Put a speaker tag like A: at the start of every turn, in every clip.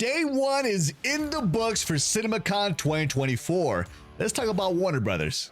A: day one is in the books for CinemaCon 2024. Let's talk about Warner Brothers.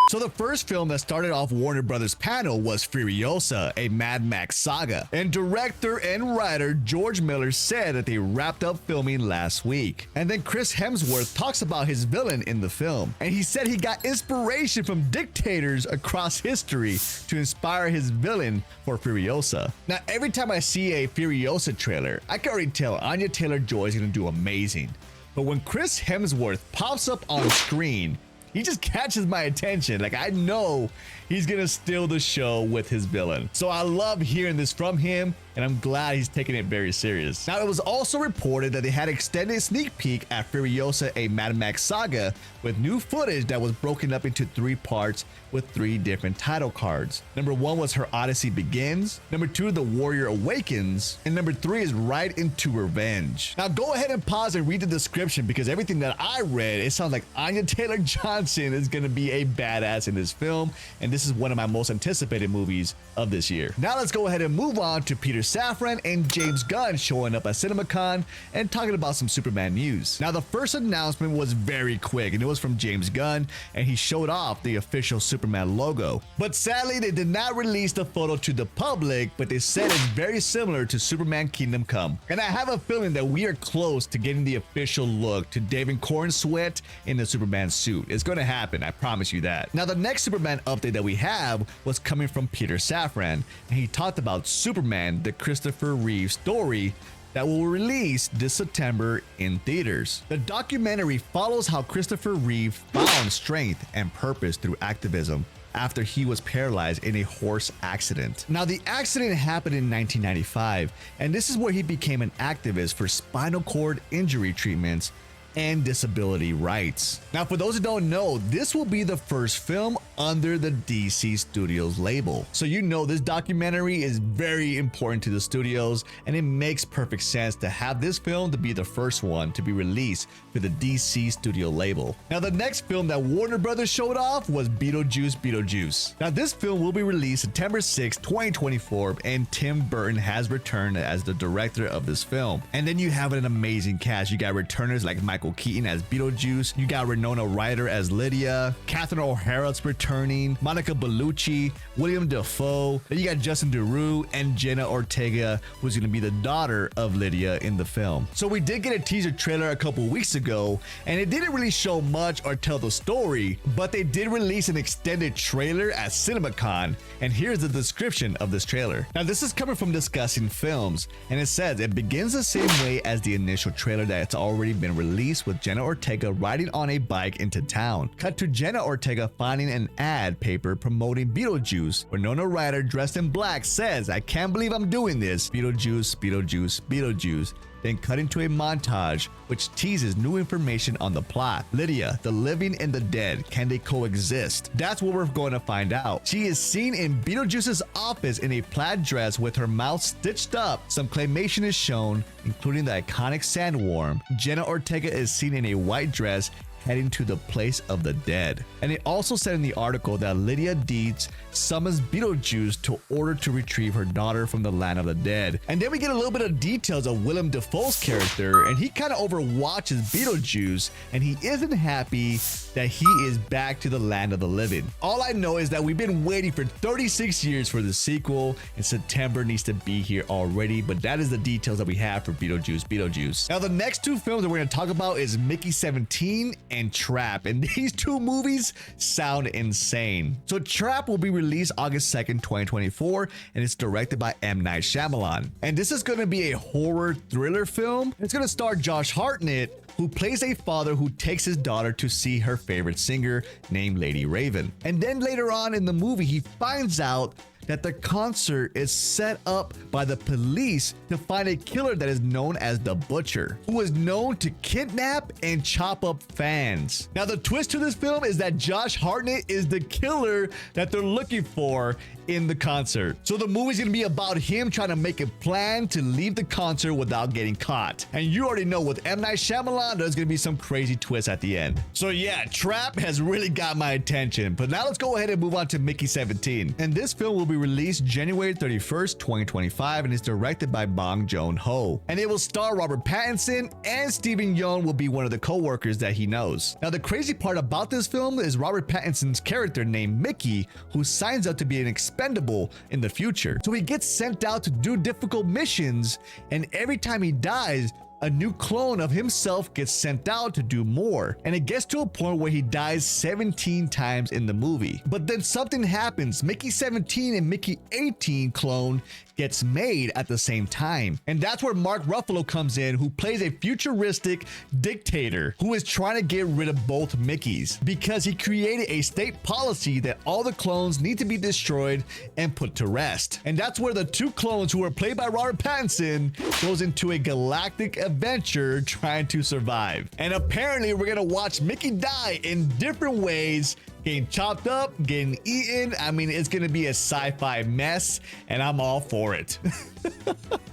A: So the first film that started off Warner Brothers panel was Furiosa, a Mad Max saga. And director and writer George Miller said that they wrapped up filming last week. And then Chris Hemsworth talks about his villain in the film. And he said he got inspiration from dictators across history to inspire his villain for Furiosa. Now, every time I see a Furiosa trailer, I can already tell Anya Taylor-Joy is going to do amazing. But when Chris Hemsworth pops up on screen, he just catches my attention. Like, I know he's gonna steal the show with his villain. So I love hearing this from him, and I'm glad he's taking it very serious. Now, it was also reported that they had extended sneak peek at Furiosa, a Mad Max saga, with new footage that was broken up into 3 parts with 3 different title cards. Number 1 was Her Odyssey Begins, number 2, The Warrior Awakens, and number 3 is Right into Revenge. Now, go ahead and pause and read the description, because everything that I read, it sounds like Anya Taylor-Johnson is gonna be a badass in this film, and this is one of my most anticipated movies of this year. Now let's go ahead and move on to Peter Safran and James Gunn showing up at CinemaCon and talking about some Superman news. Now, the first announcement was very quick, and it was from James Gunn, and he showed off the official Superman logo. But sadly, they did not release the photo to the public, but they said it's very similar to Superman Kingdom Come. And I have a feeling that we are close to getting the official look to David Cornsweet in the Superman suit. It's going to happen, I promise you that. Now, the next Superman update that we have was coming from Peter Safran, and he talked about Superman, the Christopher Reeve story that will release this September in theaters. The documentary follows how Christopher Reeve found strength and purpose through activism after he was paralyzed in a horse accident. Now, the accident happened in 1995, and this is where he became an activist for spinal cord injury treatments and disability rights. Now, for those who don't know, this will be the first film under the DC Studios label. So you know this documentary is very important to the studios, and it makes perfect sense to have this film to be the first one to be released for the DC Studio label. Now, the next film that Warner Brothers showed off was Beetlejuice Beetlejuice. Now, this film will be released September 6, 2024, and Tim Burton has returned as the director of this film. And then you have an amazing cast. You got returners like Michael Keaton as Beetlejuice, you got Winona Ryder as Lydia, Catherine O'Hara's returning, Monica Bellucci, William Dafoe, then you got Justin Theroux and Jenna Ortega, who's going to be the daughter of Lydia in the film. So we did get a teaser trailer a couple weeks ago, and it didn't really show much or tell the story, but they did release an extended trailer at CinemaCon, and here's the description of this trailer. Now, this is coming from Discussing Films, and it says it begins the same way as the initial trailer that's already been released, with Jenna Ortega riding on a bike into town. Cut to Jenna Ortega finding an ad paper promoting Beetlejuice. Winona Ryder, dressed in black, says, "I can't believe I'm doing this. Beetlejuice, Beetlejuice, Beetlejuice." Then cut into a montage which teases new information on the plot. Lydia, the living and the dead, can they coexist? That's what we're going to find out. She is seen in Beetlejuice's office in a plaid dress with her mouth stitched up. Some claymation is shown, including the iconic sandworm. Jenna Ortega is seen in a white dress heading to the place of the dead. And it also said in the article that Lydia Deetz summons Beetlejuice to order to retrieve her daughter from the land of the dead. And then we get a little bit of details of Willem Dafoe's character, and he kind of overwatches Beetlejuice, and he isn't happy that he is back to the land of the living. All I know is that we've been waiting for 36 years for the sequel, and September needs to be here already, but that is the details that we have for Beetlejuice Beetlejuice. Now, the next 2 films that we're going to talk about is Mickey 17 and Trap, and these 2 movies sound insane. So Trap will be released August 2nd, 2024, and it's directed by M. Night Shyamalan. And this is going to be a horror thriller film. It's going to star Josh Hartnett, who plays a father who takes his daughter to see her favorite singer named Lady Raven. And then later on in the movie, he finds out that the concert is set up by the police to find a killer that is known as the Butcher, who is known to kidnap and chop up fans. Now, the twist to this film is that Josh Hartnett is the killer that they're looking for, in the concert. So the movie's gonna be about him trying to make a plan to leave the concert without getting caught. And you already know with M. Night Shyamalan, there's gonna be some crazy twists at the end. So yeah, Trap has really got my attention. But now let's go ahead and move on to Mickey 17. And this film will be released January 31st, 2025, and is directed by Bong Joon-ho. And it will star Robert Pattinson, and Steven Yeun will be one of the co-workers that he knows. Now the crazy part about this film is Robert Pattinson's character named Mickey, who signs up to be an expendable in the future. So he gets sent out to do difficult missions, and every time he dies, a new clone of himself gets sent out to do more, and it gets to a point where he dies 17 times in the movie. But then something happens. Mickey 17 and Mickey 18 clone gets made at the same time, and that's where Mark Ruffalo comes in, who plays a futuristic dictator who is trying to get rid of both Mickeys because he created a state policy that all the clones need to be destroyed and put to rest. And that's where the two clones, who are played by Robert Pattinson, goes into a galactic adventure trying to survive. And apparently we're gonna watch Mickey die in different ways, getting chopped up, getting eaten. I mean, it's gonna be a sci-fi mess, and I'm all for it.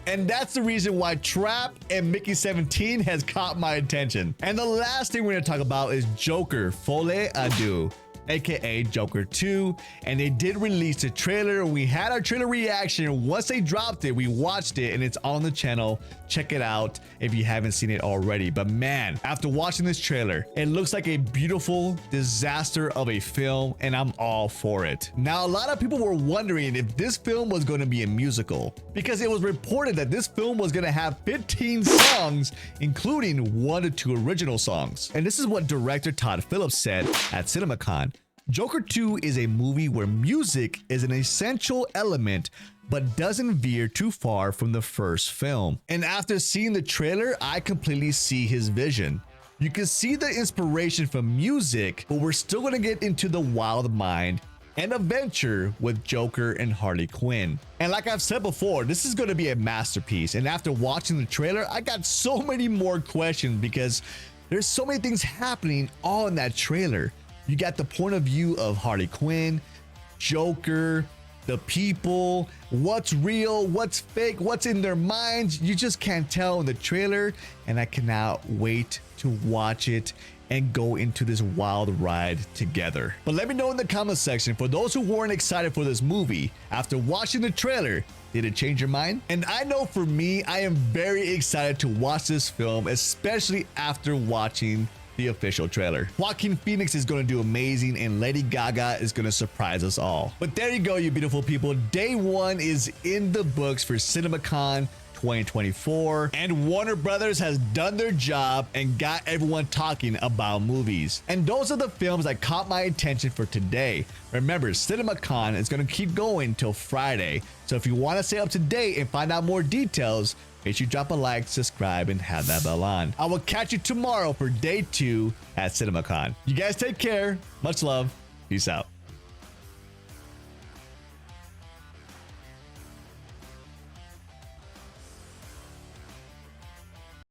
A: And that's the reason why Trap and Mickey 17 has caught my attention. And the last thing we're gonna talk about is Joker Folie à Deux, aka Joker 2, and they did release a trailer. We had our trailer reaction. Once they dropped it, we watched it, and it's on the channel. Check it out if you haven't seen it already. But man, after watching this trailer, it looks like a beautiful disaster of a film, and I'm all for it. Now, a lot of people were wondering if this film was going to be a musical, because it was reported that this film was going to have 15 songs, including 1 to 2 original songs. And this is what director Todd Phillips said at CinemaCon. Joker 2 is a movie where music is an essential element, but doesn't veer too far from the first film. And after seeing the trailer, I completely see his vision. You can see the inspiration from music, but we're still gonna get into the wild mind and adventure with Joker and Harley Quinn. And like I've said before, this is gonna be a masterpiece. And after watching the trailer, I got so many more questions because there's so many things happening all in that trailer. You got the point of view of Harley Quinn, Joker, the people, what's real, what's fake, what's in their minds. You just can't tell in the trailer, and I cannot wait to watch it and go into this wild ride together. But let me know in the comment section, for those who weren't excited for this movie, after watching the trailer, did it change your mind? And I know for me, I am very excited to watch this film, especially after watching the official trailer. Joaquin Phoenix is going to do amazing, and Lady Gaga is going to surprise us all. But there you go, you beautiful people. Day 1 is in the books for CinemaCon 2024, and Warner Brothers has done their job and got everyone talking about movies. And those are the films that caught my attention for today. Remember, CinemaCon is going to keep going till Friday, so if you want to stay up to date and find out more details, make sure you drop a like, subscribe, and have that bell on. I will catch you tomorrow for day 2 at CinemaCon. You guys take care. Much love. Peace out.